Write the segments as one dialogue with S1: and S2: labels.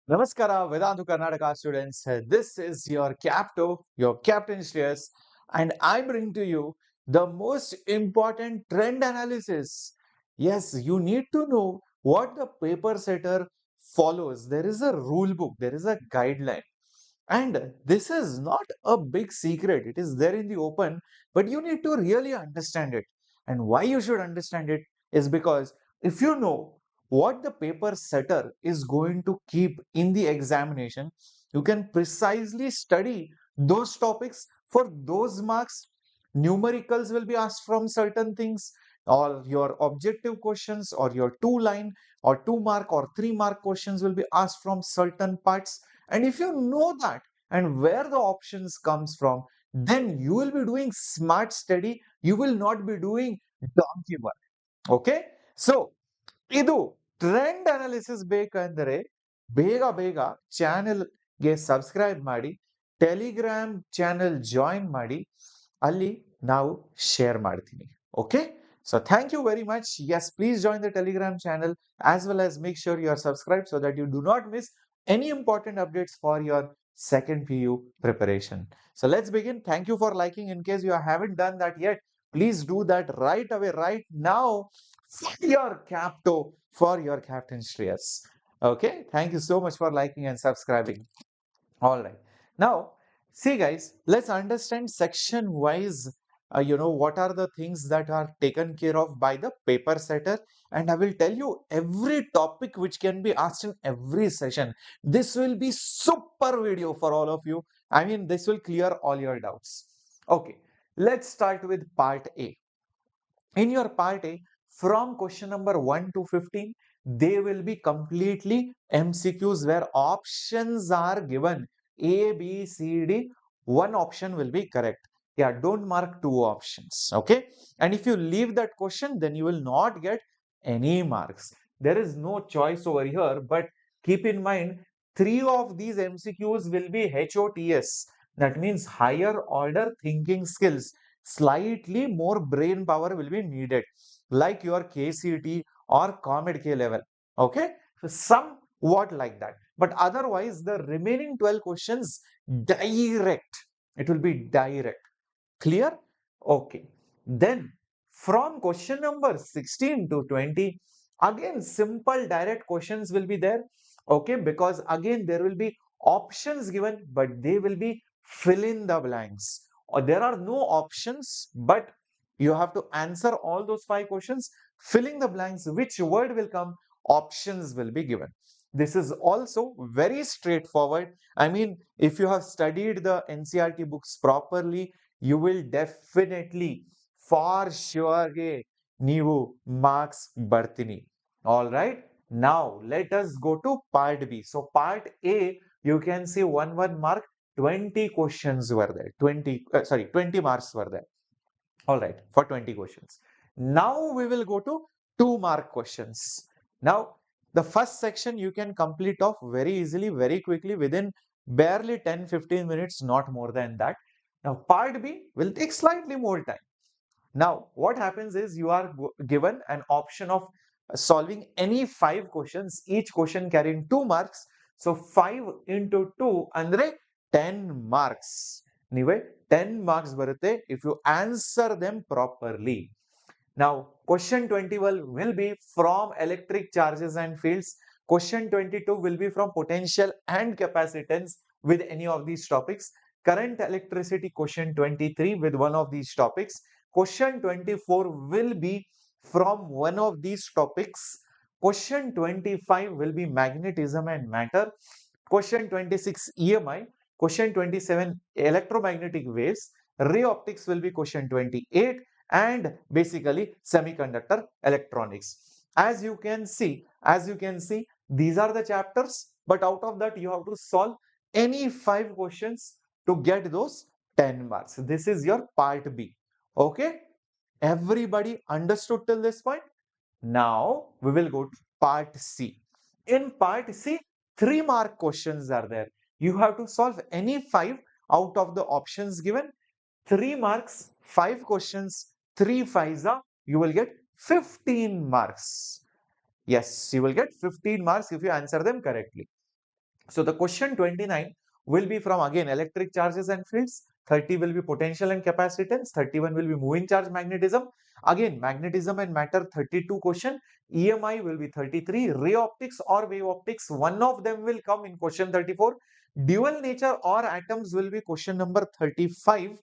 S1: Namaskara, Vedantu Karnataka students. This is your Capto, your Captain Shreyas, and I bring to you the most important trend analysis. Yes, you need to know what the paper setter follows. There is a rule book, there is a guideline. And this is not a big secret, it is there in the open, but you need to really understand it. And why you should understand it is because if you know what the paper setter is going to keep in the examination, you can precisely study those topics for those marks. Numericals will be asked from certain things, or your objective questions, or your 2 line, or 2 mark, or 3 mark questions will be asked from certain parts. And if you know that and where the options comes from, then you will be doing smart study. You will not be doing donkey work. Okay? So, ಇದು trend analysis ಬೇಕಂದ್ರೆ ಬೇಗ ಬೇಗ ಚಾನೆಲ್ಗೆ subscribe ಮಾಡಿ, Telegram channel join ಮಾಡಿ, ಅಲ್ಲಿ ನಾವು share ಮಾಡ್ತೀನಿ. Okay, so thank you very much. Yes, please join the telegram channel as well as make sure you are subscribed so that you do not miss any important updates for your second PU preparation. So let's begin. Thank you for liking. In case you haven't done that yet, please do that right away, right now, for your capto, for your captain Shreyas. Okay, thank you so much for liking and subscribing. All right. Now, see, guys, let's understand section wise. What are the things that are taken care of by the paper setter, and I will tell you every topic which can be asked in every session. This will be super video for all of you. I mean, this will clear all your doubts. Okay, let's start with part A. In your part A, from question number 1 to 15, they will be completely MCQs where options are given. A, B, C, D. One option will be correct. Yeah, don't mark two options. Okay. And if you leave that question, then you will not get any marks. There is no choice over here, but keep in mind, three of these MCQs will be HOTS. That means higher order thinking skills. Slightly more brain power will be needed, like your KCT or Comet K level. Okay, so somewhat like that. But otherwise, the remaining 12 questions direct. It will be direct. Clear? Okay. Then from question number 16 to 20, again simple direct questions will be there. Okay, because again there will be options given, but they will be fill in the blanks. Or there are no options, but you have to answer all those 5 questions, filling the blanks. Which word will come? Options will be given. This is also very straightforward. I mean, if you have studied the NCRT books properly, you will definitely for sure ಗೆ ನೀವು marks ಬರ್ತೀನಿ. All right. Now let us go to part B. So part A, you can see 1 mark, 20 questions were there. 20 marks were there. All right, for 20 questions. Now we will go to 2 mark questions. Now, the first section you can complete off very easily, very quickly within barely 10-15 minutes, not more than that. Now, part B will take slightly more time. Now, what happens is you are given an option of solving any 5 questions, each question carrying 2 marks. So 5 into 2 andre 10 marks. Anyway, 10 marks barutte if you answer them properly. Now, question 21 will be from electric charges and fields. Question 22 will be from potential and capacitance with any of these topics. Current electricity question 23 with one of these topics. Question 24 will be from one of these topics. Question 25 will be magnetism and matter. Question 26 EMI. Question 27 electromagnetic waves. Ray optics will be question 28, and basically semiconductor electronics. As you can see, these are the chapters, but out of that you have to solve any 5 questions to get those 10 marks. This is your part B. Okay, everybody understood till this point? Now we will go to part C. In part C, 3 mark questions are there. You have to solve any 5 out of the options given. 3 marks, 5 questions, 3 fives are, you will get 15 marks. Yes, you will get 15 marks if you answer them correctly. So the question 29 will be from again electric charges and fields. 30 will be potential and capacitance. 31 will be moving charge magnetism. Again, magnetism and matter 32 question. EMI will be 33. Ray optics or wave optics, one of them will come in question 34. Dual nature or atoms will be question number 35.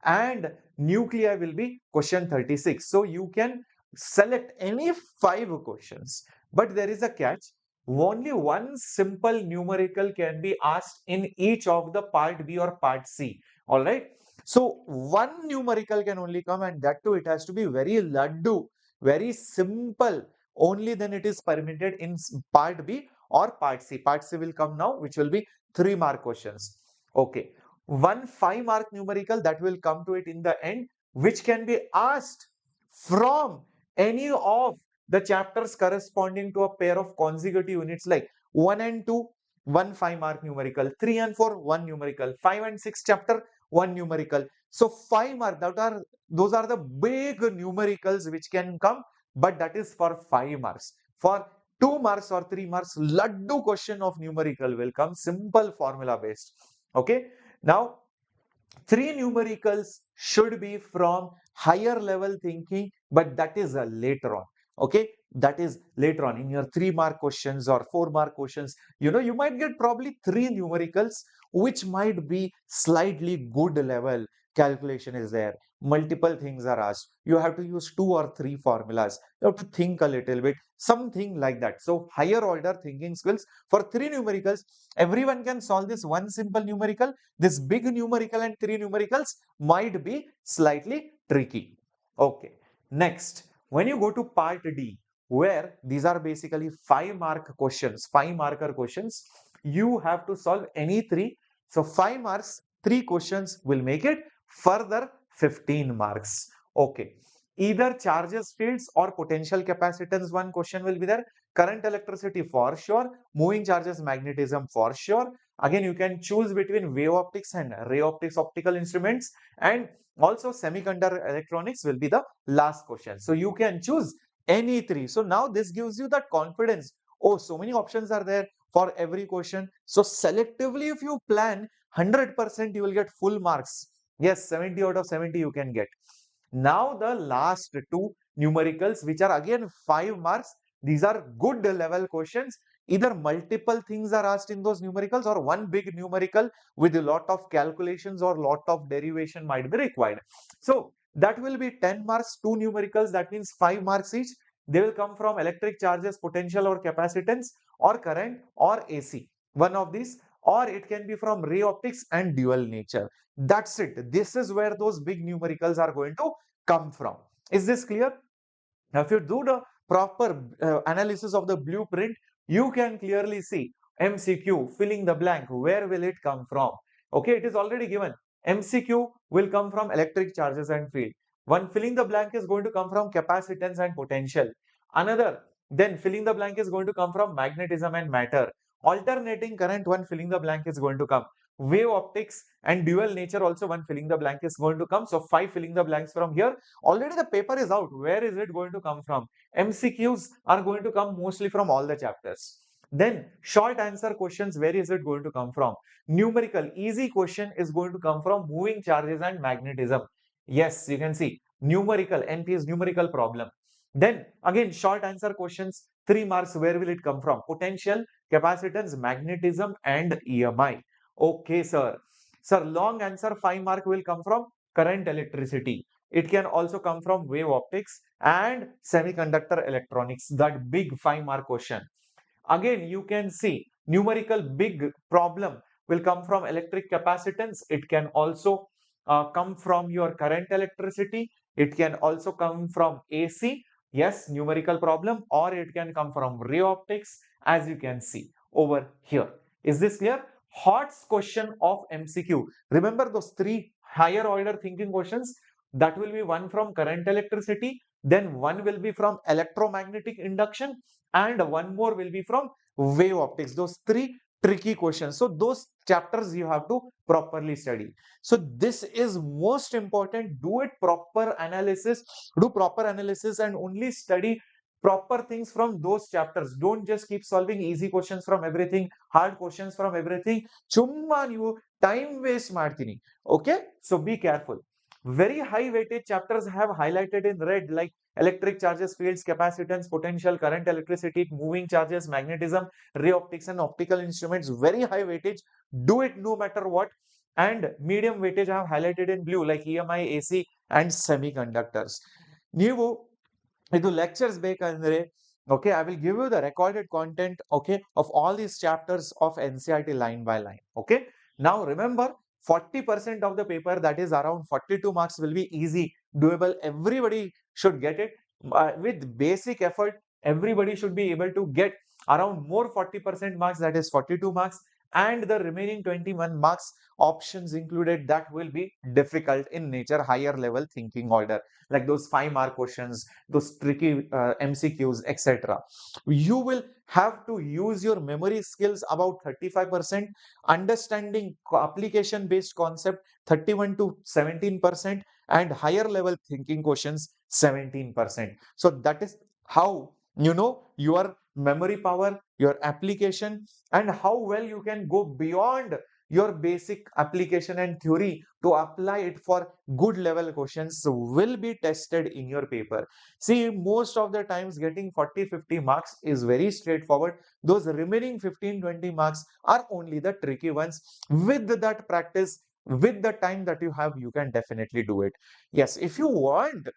S1: And nuclei will be question 36. So you can select any 5 questions. But there is a catch. Only one simple numerical can be asked in each of the part B or part C. All right. So one numerical can only come, and that too it has to be very laddu, very simple. Only then it is permitted in part B or part C. Part C will come now, which will be 3-mark questions. Okay. One 5-mark numerical that will come to it in the end, which can be asked from any of the chapters corresponding to a pair of consecutive units like 1 and 2, 1 5-mark numerical, 3 and 4, 1 numerical, 5 and 6 chapter, 1 numerical. So 5 mark, those are the big numericals which can come, but that is for 5 marks. For 2 marks or 3 marks, laddu question of numerical will come, simple formula based. Okay. Now, 3 numericals should be from higher level thinking, but that is later on. Okay, that is later on in your 3-mark questions or 4-mark questions. You might get probably 3 numericals, which might be slightly good level. Calculation is there, multiple things are asked, you have to use 2 or 3 formulas, you have to think a little bit, something like that. So higher order thinking skills for 3 numericals, everyone can solve this one simple numerical. This big numerical and 3 numericals might be slightly tricky. Okay. Next, when you go to part D, where these are basically 5-mark questions, 5-marker questions, you have to solve any 3. So 5 marks, 3 questions will make it further 15 marks. Okay. Either charges, fields or potential capacitance, one question will be there. Current, electricity for sure. Moving charges, magnetism for sure. Again, you can choose between wave optics and ray optics optical instruments, and also semiconductor electronics will be the last question. So you can choose any 3. So now this gives you that confidence. Oh, so many options are there for every question. So selectively, if you plan 100%, you will get full marks. Yes, 70 out of 70 you can get. Now the last 2 numericals, which are again 5 marks. These are good level questions. Either multiple things are asked in those numericals, or one big numerical with a lot of calculations or lot of derivation might be required. So that will be 10 marks, 2 numericals, that means 5 marks each. They will come from electric charges, potential or capacitance, or current or AC. One of these, or it can be from ray optics and dual nature. That's it. This is where those big numericals are going to come from. Is this clear? Now, if you do the proper analysis of the blueprint, you can clearly see MCQ, filling the blank, where will it come from? Okay, it is already given. MCQ will come from electric charges and field. One filling the blank is going to come from capacitance and potential. Another, then filling the blank is going to come from magnetism and matter. Alternating current, one filling the blank is going to come. Wave optics and dual nature, also one filling the blank is going to come. So 5 filling the blanks from here. Already the paper is out. Where is it going to come from? MCQs are going to come mostly from all the chapters. Then short answer questions, where is it going to come from? Numerical, easy question is going to come from moving charges and magnetism. Yes, you can see numerical, NP is numerical problem. Then again, short answer questions, 3 marks, where will it come from? Potential, capacitance, magnetism and EMI. Okay, sir. Sir, long answer, 5 mark will come from current, electricity. It can also come from wave optics and semiconductor electronics, that big 5-mark question. Again, you can see numerical big problem will come from electric capacitance. It can also come from your current, electricity. It can also come from AC. Yes, numerical problem, or it can come from ray optics, as you can see over here. Is this clear? Hot's question of MCQ. Remember those 3 higher order thinking questions? That will be one from current, electricity, then one will be from electromagnetic induction, and one more will be from wave optics. Those 3 tricky questions. So those chapters you have to properly study. So this is most important. Do proper analysis and only study proper things from those chapters. Don't just keep solving easy questions from everything, hard questions from everything. Chumma ನೀವು time waste ಮಾಡ್ತೀನಿ. Okay, so be careful. Very high weightage chapters have highlighted in red, like electric charges, fields, capacitance, potential, current, electricity, moving charges, magnetism, ray optics and optical instruments. Very high weightage. Do it no matter what. And medium weightage I have highlighted in blue, like EMI, AC and semiconductors. ನೀವು ಇದು lectures ಬೇಕಂದ್ರೆ, okay, I will give you the recorded content, okay, of all these chapters of NCERT line by line. Okay, now remember, 40% of the paper, that is around 42 marks, will be easy, doable. Everybody should get it. With basic effort, everybody should be able to get around more 40% marks, that is 42 marks. And the remaining 21 marks, options included, that will be difficult in nature, higher level thinking order, like those 5-mark questions, those tricky MCQs, etc. You will have to use your memory skills about 35%, understanding application based concept 31 to 17%, and higher level thinking questions 17%. So that is how you know your memory power, your application, and how well you can go beyond your basic application and theory to apply it for good level questions will be tested in your paper. See, most of the times getting 40-50 marks is very straightforward. Those remaining 15-20 marks are only the tricky ones. With that practice, with the time that you have, you can definitely do it. Yes, if you want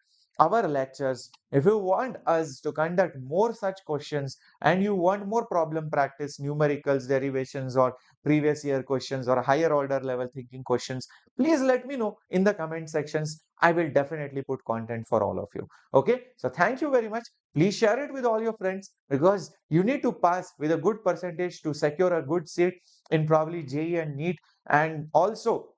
S1: our lectures, if you want us to conduct more such questions, and you want more problem practice, numericals, derivations, or previous year questions, or higher order level thinking questions, please let me know in the comment sections. I will definitely put content for all of you. Okay, so thank you very much. Please share it with all your friends, because you need to pass with a good percentage to secure a good seat in probably JE and NEET. And also,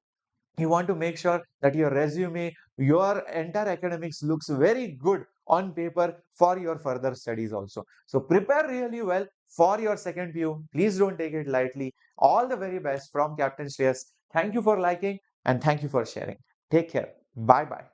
S1: you want to make sure that your resume, your entire academics looks very good on paper for your further studies also. So prepare really well for your second PU. Please don't take it lightly. All the very best from Captain Shreyas. Thank you for liking and thank you for sharing. Take care. Bye bye.